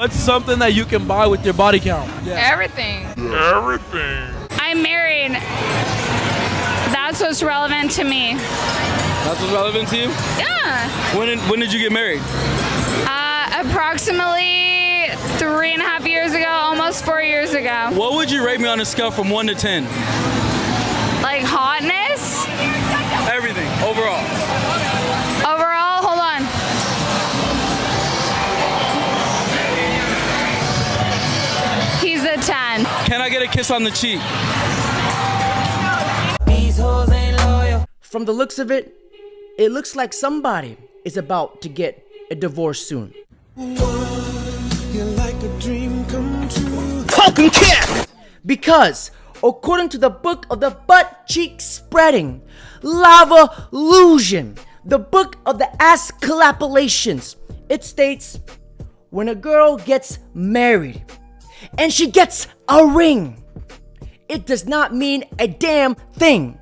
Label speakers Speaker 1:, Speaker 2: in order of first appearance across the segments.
Speaker 1: What's something that you can buy with your body count?
Speaker 2: Everything. I'm married. That's what's relevant to me.
Speaker 3: That's what's relevant to you?
Speaker 2: Yeah.
Speaker 3: When did you get married?
Speaker 2: Approximately 3.5 years ago, almost 4 years ago.
Speaker 3: What would you rate me on a scale from 1 to 10?
Speaker 2: Like hotness?
Speaker 3: Everything, overall.
Speaker 2: Overall, hold on. He's a 10.
Speaker 3: Can I get a kiss on the cheek?
Speaker 4: From the looks of it, it looks like somebody is about to get a divorce soon.
Speaker 1: Fucking cat!
Speaker 4: Because, according to the book of the butt cheek spreading, lava illusion, the book of the ass collapolations, it states, when a girl gets married and she gets a ring, it does not mean a damn thing,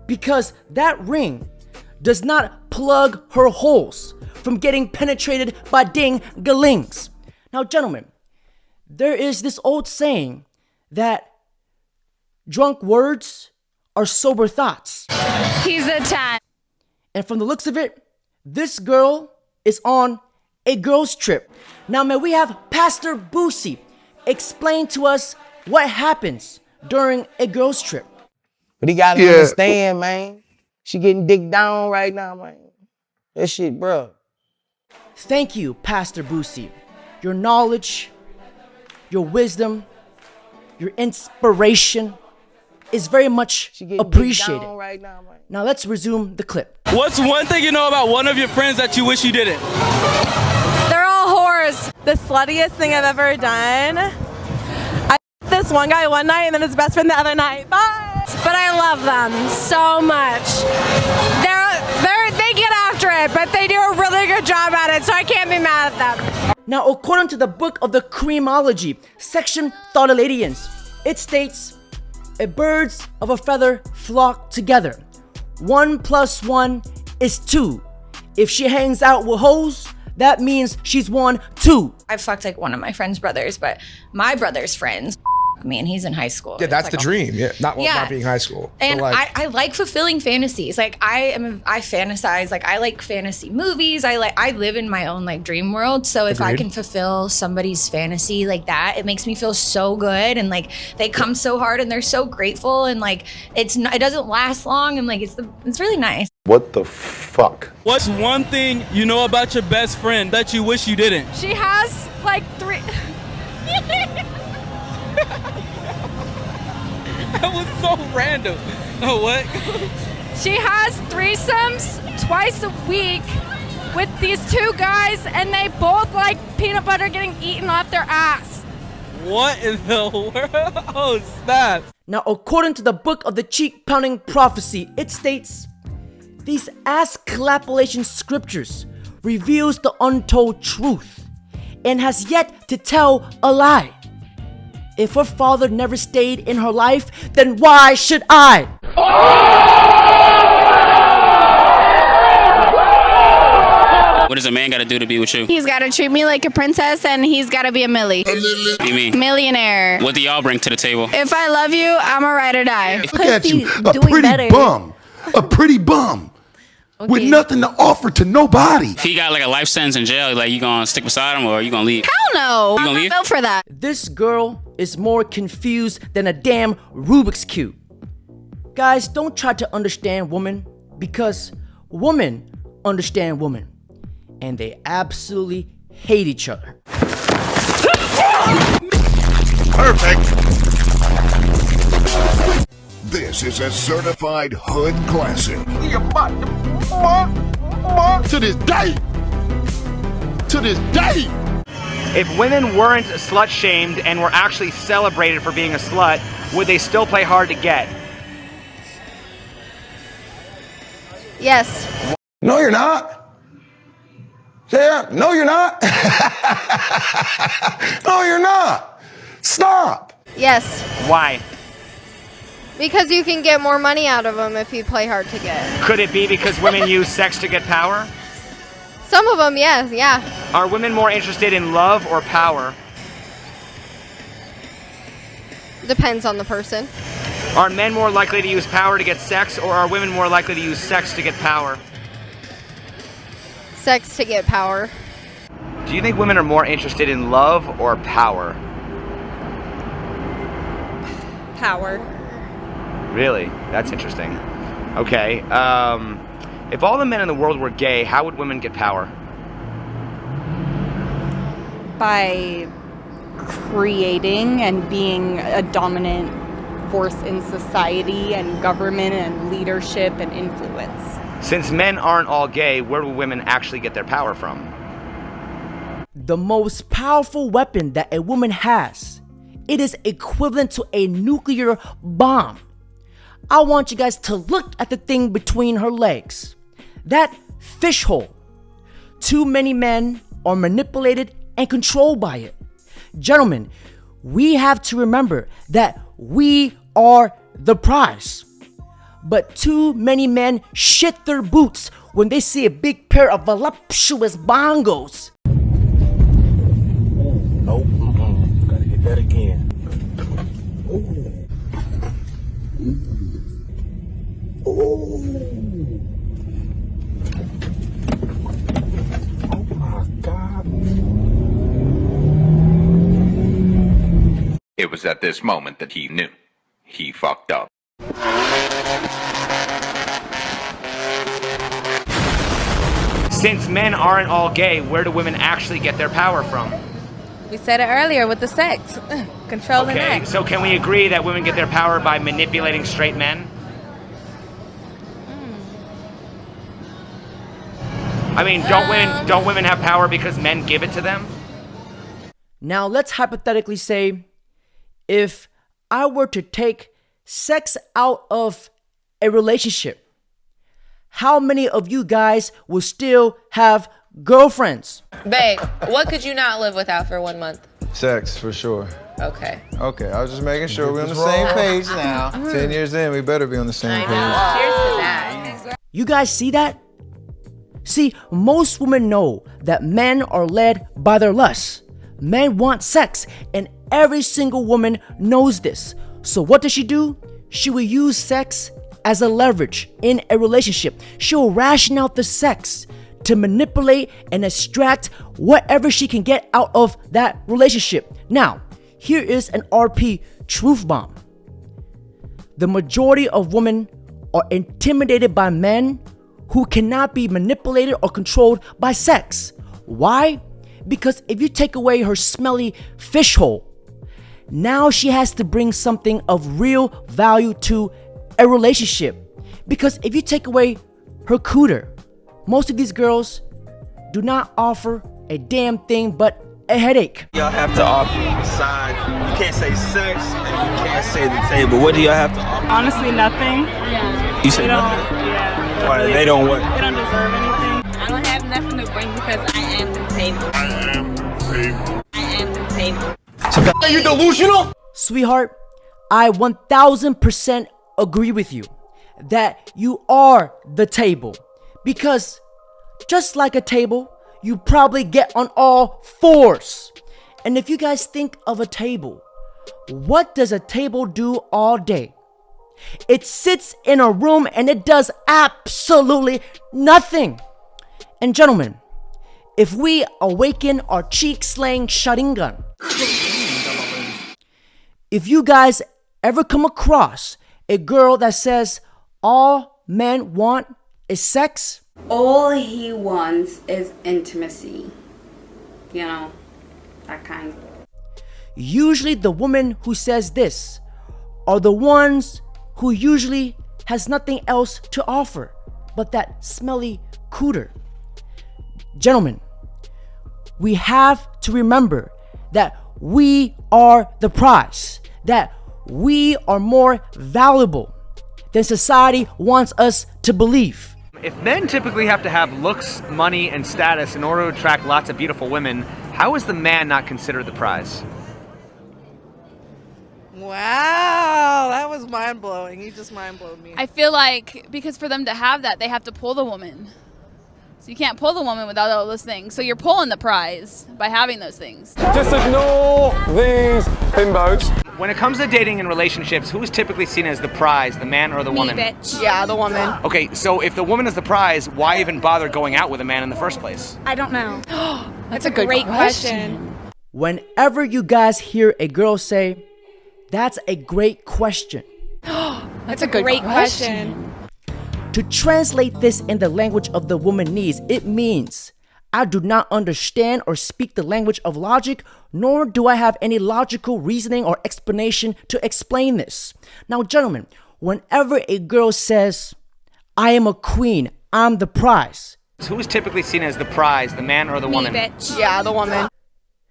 Speaker 4: because that ring does not plug her holes from getting penetrated by ding-galings. Now, gentlemen, there is this old saying that drunk words are sober thoughts.
Speaker 2: He's a 10.
Speaker 4: And from the looks of it, this girl is on a girls' trip. Now, may we have Pastor Boosie explain to us what happens during a girls' trip?
Speaker 5: But he gotta understand, man. She getting dick down right now, man. That shit, bro.
Speaker 4: Thank you, Pastor Boosie. Your knowledge, your wisdom, your inspiration is very much appreciated.
Speaker 5: Right now, man.
Speaker 4: Now let's resume the clip.
Speaker 3: What's one thing you know about one of your friends that you wish you didn't?
Speaker 6: They're all whores. The sluttiest thing I've ever done. I this one guy one night and then his best friend the other night. Bye.
Speaker 7: But I love them so much. They get after it, but they do a really good job at it, so I can't be mad at them.
Speaker 4: Now, according to the book of the Creamology, section Thoughtaladians, it states, a birds of a feather flock together. 1 + 1 is 2. If she hangs out with hoes, that means she's 1, 2.
Speaker 8: I fucked like one of my friend's brothers, but my brother's friends me and he's in high school.
Speaker 9: Yeah, that's like the dream. Yeah, not being high school.
Speaker 8: And I like fulfilling fantasies. Like I fantasize. Like I like fantasy movies. I live in my own like dream world. So if I can fulfill somebody's fantasy like that, it makes me feel so good. And like they come so hard and they're so grateful. And like it doesn't last long. And like it's really nice.
Speaker 10: What the fuck?
Speaker 3: What's one thing you know about your best friend that you wish you didn't?
Speaker 7: She has like 3.
Speaker 3: That was so random. Oh, what?
Speaker 7: She has threesomes twice a week with these 2 guys, and they both like peanut butter getting eaten off their ass.
Speaker 3: What in the world? Oh, snap.
Speaker 4: Now, according to the book of the cheek pounding prophecy, it states, these ass collapolation scriptures reveals the untold truth and has yet to tell a lie. If her father never stayed in her life, then why should I?
Speaker 11: What does a man gotta do to be with you?
Speaker 2: He's gotta treat me like a princess and he's gotta be a millie.
Speaker 11: What do you mean?
Speaker 2: Millionaire.
Speaker 11: What do y'all bring to the table?
Speaker 2: If I love you, I'm a ride or die.
Speaker 10: Look at you, a pretty bum. A pretty bum. Okay. With nothing to offer to nobody.
Speaker 11: If he got like a life sentence in jail, like you gonna stick beside him or you gonna leave?
Speaker 2: Hell no.
Speaker 11: You gonna leave?
Speaker 2: I'm not built for that.
Speaker 4: This girl is more confused than a damn Rubik's Cube. Guys, don't try to understand women because women understand women. And they absolutely hate each other.
Speaker 10: Perfect. This is a certified hood classic. To this day. To this day.
Speaker 12: If women weren't slut shamed and were actually celebrated for being a slut, would they still play hard to get?
Speaker 7: Yes.
Speaker 9: No, you're not. Yeah, no, you're not. No, you're not. Stop.
Speaker 7: Yes.
Speaker 12: Why?
Speaker 7: Because you can get more money out of them if you play hard to get.
Speaker 12: Could it be because women use sex to get power?
Speaker 13: Some of them, yes, yeah.
Speaker 12: Are women more interested in love or power?
Speaker 13: Depends on the person.
Speaker 12: Are men more likely to use power to get sex, or are women more likely to use sex to get power?
Speaker 13: Sex to get power.
Speaker 12: Do you think women are more interested in love or power?
Speaker 6: Power.
Speaker 12: Really? That's interesting. Okay. If all the men in the world were gay, how would women get power?
Speaker 14: By creating and being a dominant force in society and government and leadership and influence.
Speaker 12: Since men aren't all gay, where do women actually get their power from?
Speaker 4: The most powerful weapon that a woman has, it is equivalent to a nuclear bomb. I want you guys to look at the thing between her legs. That fish hole. Too many men are manipulated and controlled by it. Gentlemen, we have to remember that we are the prize. But too many men shit their boots when they see a big pair of voluptuous bongos.
Speaker 15: Nope, gotta get that again. Oh my God.
Speaker 16: It was at this moment that he knew. He fucked up.
Speaker 12: Since men aren't all gay, where do women actually get their power from?
Speaker 6: We said it earlier with the sex. Control the
Speaker 12: Okay,
Speaker 6: neck.
Speaker 12: so can we agree that women get their power by manipulating straight men? I mean, don't women have power because men give it to them?
Speaker 4: Now let's hypothetically say, if I were to take sex out of a relationship, how many of you guys will still have girlfriends?
Speaker 17: Babe, what could you not live without for 1 month?
Speaker 18: Sex, for sure.
Speaker 17: Okay.
Speaker 18: Okay, I was just making sure we're on the same page now. 10 years in, we better be on the same page.
Speaker 17: Cheers to that.
Speaker 4: You guys see that? See, most women know that men are led by their lusts. Men want sex, and every single woman knows this. So what does she do? She will use sex as a leverage in a relationship. She'll ration out the sex to manipulate and extract whatever she can get out of that relationship. Now, here is an RP truth bomb. The majority of women are intimidated by men who cannot be manipulated or controlled by sex. Why? Because if you take away her smelly fish hole, now she has to bring something of real value to a relationship. Because if you take away her cooter, most of these girls do not offer a damn thing but a headache.
Speaker 15: Y'all have to offer besides, you can't say sex and you can't say the table. What do y'all have to offer?
Speaker 19: Honestly, nothing.
Speaker 15: You say
Speaker 19: They don't,
Speaker 15: nothing?
Speaker 19: yeah.
Speaker 15: Why, they don't what?
Speaker 19: They don't deserve anything.
Speaker 20: I don't have nothing to bring because I am the table. I am the table. I am the table.
Speaker 4: Are you delusional? Sweetheart, I 1000% agree with you that you are the table. Because just like a table, you probably get on all fours. And if you guys think of a table, what does a table do all day? It sits in a room and it does absolutely nothing. And gentlemen, if we awaken our cheek-slaying Sharingan, if you guys ever come across a girl that says all men want is sex,
Speaker 21: all he wants is intimacy. You know, that kind.
Speaker 4: Usually the women who says this are the ones who usually has nothing else to offer but that smelly cooter. Gentlemen, we have to remember that we are the prize, that we are more valuable than society wants us to believe.
Speaker 12: If men typically have to have looks, money, and status in order to attract lots of beautiful women, how is the man not considered the prize?
Speaker 22: Wow, that was mind-blowing. You just mind-blowed me.
Speaker 2: I feel like because for them to have that, they have to pull the woman.
Speaker 1: So you can't pull the woman without all those things. So you're pulling the prize by having those things.
Speaker 5: Just ignore these himbos.
Speaker 12: When it comes to dating and relationships, who is typically seen as the prize, the man or the woman?
Speaker 6: Bitch. Yeah, the woman.
Speaker 12: Okay, so if the woman is the prize, why even bother going out with a man in the first place?
Speaker 1: I don't know.
Speaker 6: That's a great question.
Speaker 4: Whenever you guys hear a girl say, "That's a great question,"
Speaker 6: That's a great question.
Speaker 4: to translate this in the language of the woman needs, it means I do not understand or speak the language of logic, nor do I have any logical reasoning or explanation to explain this. Now, gentlemen, whenever a girl says, "I am a queen, I'm the prize,"
Speaker 12: Who is typically seen as the prize, the man or the woman?
Speaker 6: Bitch. Yeah, the woman.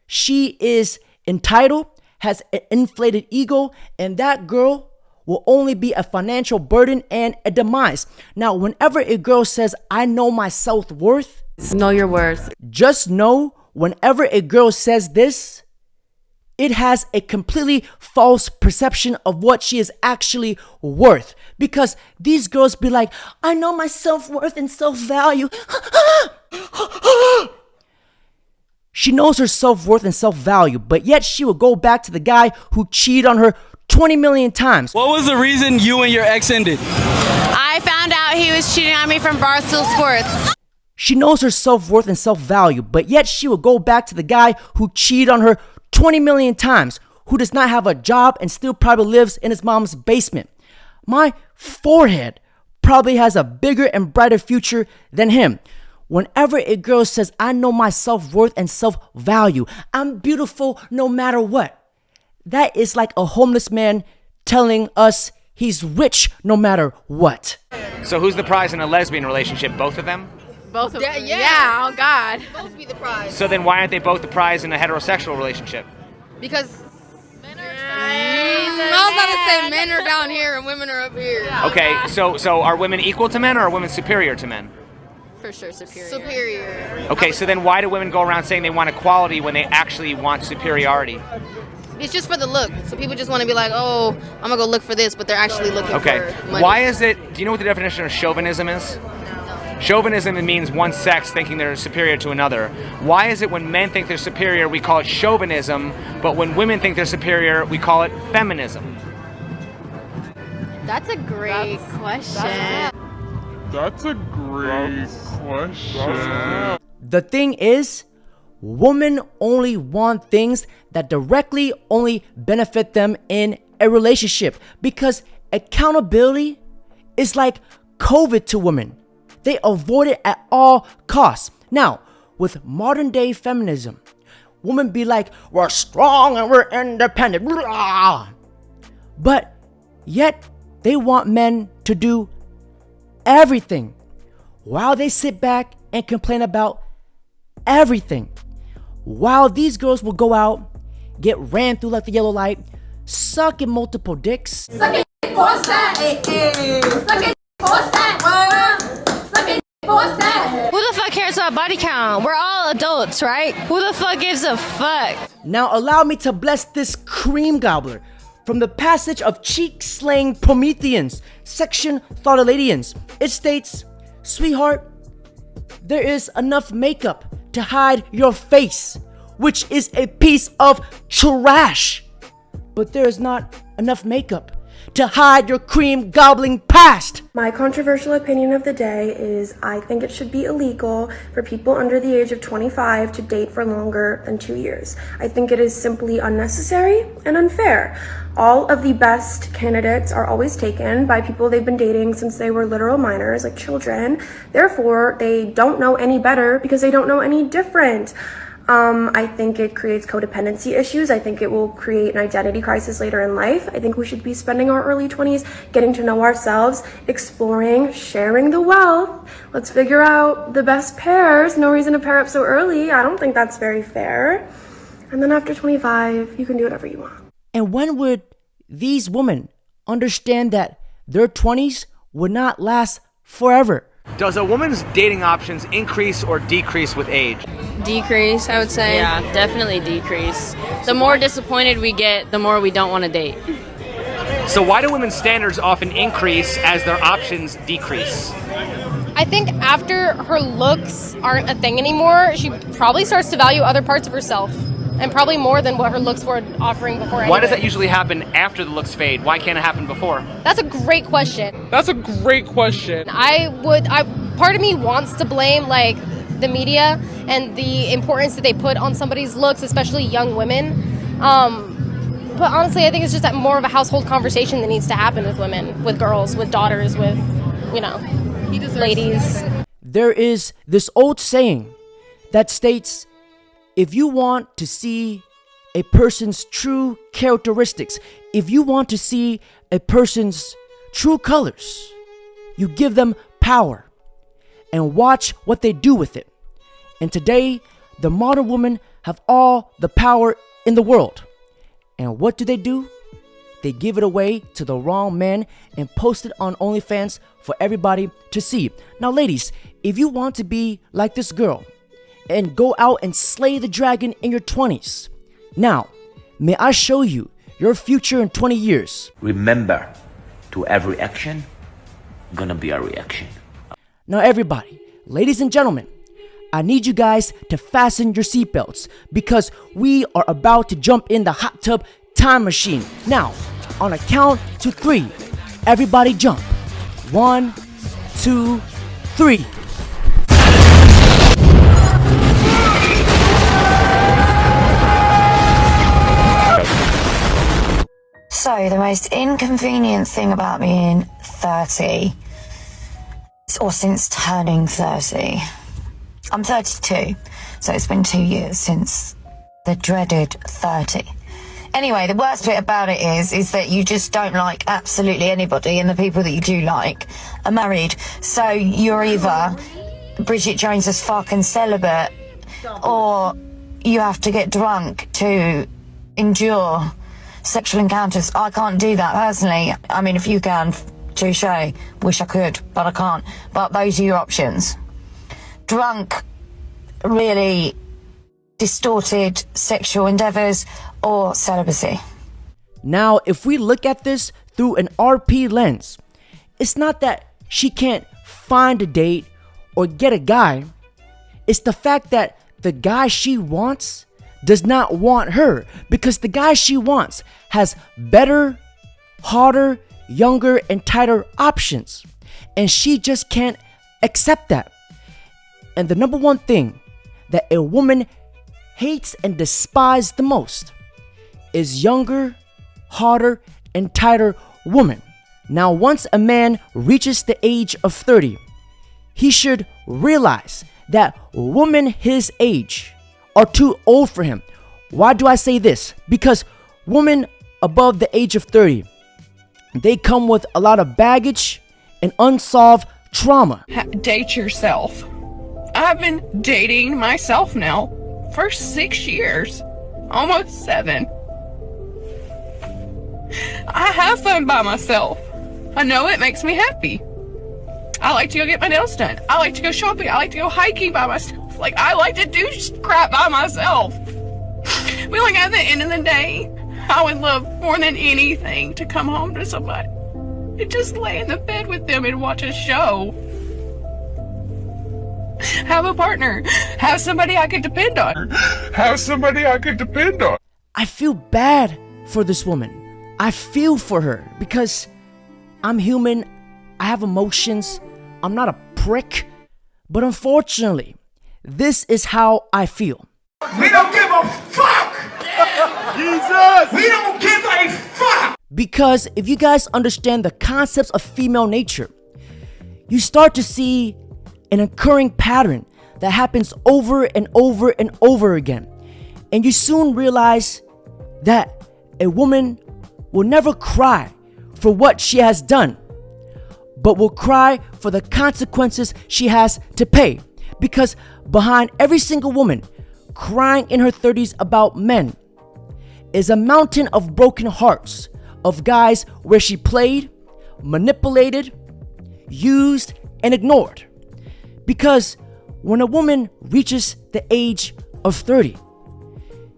Speaker 4: she is entitled, has an inflated ego, and that girl will only be a financial burden and a demise. Now, whenever a girl says, "I know my self-worth,"
Speaker 17: Know your worth.
Speaker 4: just know whenever a girl says this, it has a completely false perception of what she is actually worth. Because these girls be like, "I know my self-worth and self-value." She knows her self-worth and self-value, but yet she will go back to the guy who cheated on her 20 million times.
Speaker 3: What was the reason you and your ex ended?
Speaker 17: I found out he was cheating on me from Barstool Sports.
Speaker 4: She knows her self-worth and self-value, but yet she will go back to the guy who cheated on her 20 million times, who does not have a job and still probably lives in his mom's basement. My forehead probably has a bigger and brighter future than him. Whenever a girl says, "I know my self-worth and self-value, I'm beautiful no matter what," that is like a homeless man telling us he's rich no matter what.
Speaker 12: So who's the prize in a lesbian relationship? Both of them?
Speaker 17: Both of them. Yeah, oh God.
Speaker 13: Both be the prize.
Speaker 12: So then why aren't they both the prize in a heterosexual relationship?
Speaker 13: Because I was about to say men are down here and women are up here.
Speaker 12: Okay, so are women equal to men or are women superior to men?
Speaker 17: For sure, superior.
Speaker 13: Superior.
Speaker 12: Okay, so then why do women go around saying they want equality when they actually want superiority?
Speaker 13: It's just for the look. So people just want to be like, "Oh, I'm gonna go look for this," but they're actually looking
Speaker 12: Okay,
Speaker 13: for money.
Speaker 12: why is it, do you know what the definition of chauvinism is? Chauvinism means one sex thinking they're superior to another. Why is it when men think they're superior, we call it chauvinism, but when women think they're superior, we call it feminism?
Speaker 13: That's a great question.
Speaker 5: That's a great question.
Speaker 4: The thing is, women only want things that directly only benefit them in a relationship, because accountability is like COVID to women. They avoid it at all costs. Now, with modern day feminism, women be like, "We're strong and we're independent." Blah. But yet they want men to do everything while they sit back and complain about everything. While these girls will go out, get ran through like the yellow light, sucking multiple dicks.
Speaker 23: Suck it, force that. Suck it, force that. Suck it, force that.
Speaker 17: Who the fuck cares about body count? We're all adults, right? Who the fuck gives a fuck?
Speaker 4: Now allow me to bless this cream gobbler from the passage of cheek-slaying Prometheans, section Thoughtaladians. It states, "Sweetheart, there is enough makeup to hide your face, which is a piece of trash. But there is not enough makeup to hide your cream gobbling past."
Speaker 24: My controversial opinion of the day is I think it should be illegal for people under the age of 25 to date for longer than 2 years. I think it is simply unnecessary and unfair. All of the best candidates are always taken by people they've been dating since they were literal minors, like children. Therefore, they don't know any better because they don't know any different. I think it creates codependency issues. I think it will create an identity crisis later in life. I think we should be spending our early 20s getting to know ourselves, exploring, sharing the wealth. Let's figure out the best pairs. No reason to pair up so early. I don't think that's very fair. And then after 25, you can do whatever you want.
Speaker 4: And when would these women understand that their 20s would not last forever?
Speaker 12: Does a woman's dating options increase or decrease with age?
Speaker 25: Decrease, I would say.
Speaker 17: Yeah, definitely decrease. The more disappointed we get, the more we don't want to date.
Speaker 12: So why do women's standards often increase as their options decrease?
Speaker 17: I think after her looks aren't a thing anymore, she probably starts to value other parts of herself. And probably more than what her looks were offering before.
Speaker 12: Why does that usually happen after the looks fade? Why can't it happen before?
Speaker 17: That's a great question.
Speaker 5: That's a great question.
Speaker 17: Part of me wants to blame like the media and the importance that they put on somebody's looks, especially young women. But honestly, I think it's just more of a household conversation that needs to happen with women, with girls, with daughters, with, ladies.
Speaker 4: There is this old saying that states, if you want to see a person's true characteristics, if you want to see a person's true colors, you give them power and watch what they do with it. And today, the modern women have all the power in the world. And what do? They give it away to the wrong men and post it on OnlyFans for everybody to see. Now, ladies, if you want to be like this girl and go out and slay the dragon in your 20s, now, may I show you your future in 20 years.
Speaker 7: Remember, to every action, gonna be a reaction.
Speaker 4: Now, everybody, ladies and gentlemen, I need you guys to fasten your seatbelts because we are about to jump in the hot tub time machine. Now, on a count to 3, everybody jump. 1, 2, 3.
Speaker 8: So, the most inconvenient thing about being 30, or since turning 30, I'm 32, so it's been 2 years since the dreaded 30. Anyway, the worst bit about it is that you just don't like absolutely anybody, and the people that you do like are married. So you're either Bridget Jones as fucking celibate, or you have to get drunk to endure sexual encounters. I can't do that personally. I mean, if you can, touche. Wish I could, but I can't. But those are your options. Drunk, really distorted sexual endeavors, or celibacy.
Speaker 4: Now, if we look at this through an RP lens, it's not that she can't find a date or get a guy. It's the fact that the guy she wants does not want her, because the guy she wants has better, harder, younger, and tighter options. And she just can't accept that. And the number one thing that a woman hates and despises the most is younger, harder, and tighter women. Now, once a man reaches the age of 30, he should realize that women his age are too old for him. Why do I say this? Because women above the age of 30, they come with a lot of baggage and unsolved trauma.
Speaker 9: Date yourself. I've been dating myself now for 6 years, almost 7. I have fun by myself. I know it makes me happy. I like to go get my nails done. I like to go shopping. I like to go hiking by myself. Like, I like to do crap by myself. But like, at the end of the day, I would love more than anything to come home to somebody and just lay in the bed with them and watch a show. Have a partner. Have somebody I could depend on.
Speaker 5: Have somebody I could depend on.
Speaker 4: I feel bad for this woman. I feel for her because I'm human. I have emotions. I'm not a prick. But unfortunately, this is how I feel.
Speaker 23: We don't give a fuck! Jesus! We don't give a fuck!
Speaker 4: Because if you guys understand the concepts of female nature, you start to see an occurring pattern that happens over and over and over again. And you soon realize that a woman will never cry for what she has done, but will cry for the consequences she has to pay. Because behind every single woman crying in her 30s about men is a mountain of broken hearts of guys where she played, manipulated, used, and ignored. Because when a woman reaches the age of 30,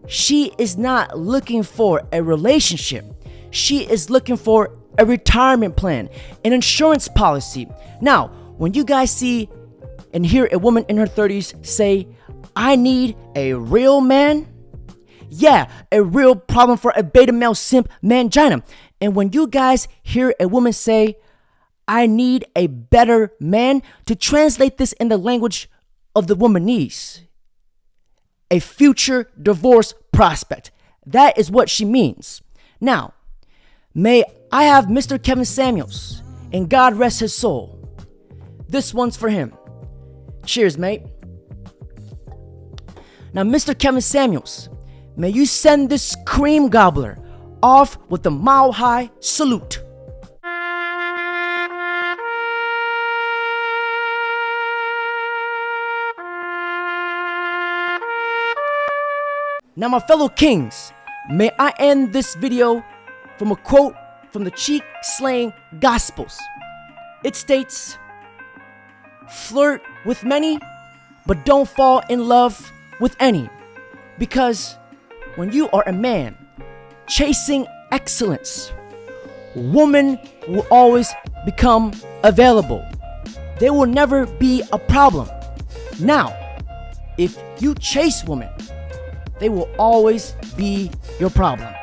Speaker 4: she is not looking for a relationship. She is looking for a retirement plan, an insurance policy. Now, when you guys see and hear a woman in her 30s say, I need a real man? Yeah, a real problem for a beta male simp mangina. And when you guys hear a woman say, I need a better man, to translate this in the language of the womanese, a future divorce prospect. That is what she means. Now, may I have Mr. Kevin Samuels, and God rest his soul. This one's for him. Cheers, mate. Now, Mr. Kevin Samuels, may you send this cream gobbler off with a mile-high salute. Now, my fellow kings, may I end this video from a quote from the cheek-slaying Gospels. It states, flirt with many, but don't fall in love with any. Because when you are a man chasing excellence, women will always become available. They will never be a problem. Now, if you chase women, they will always be your problem.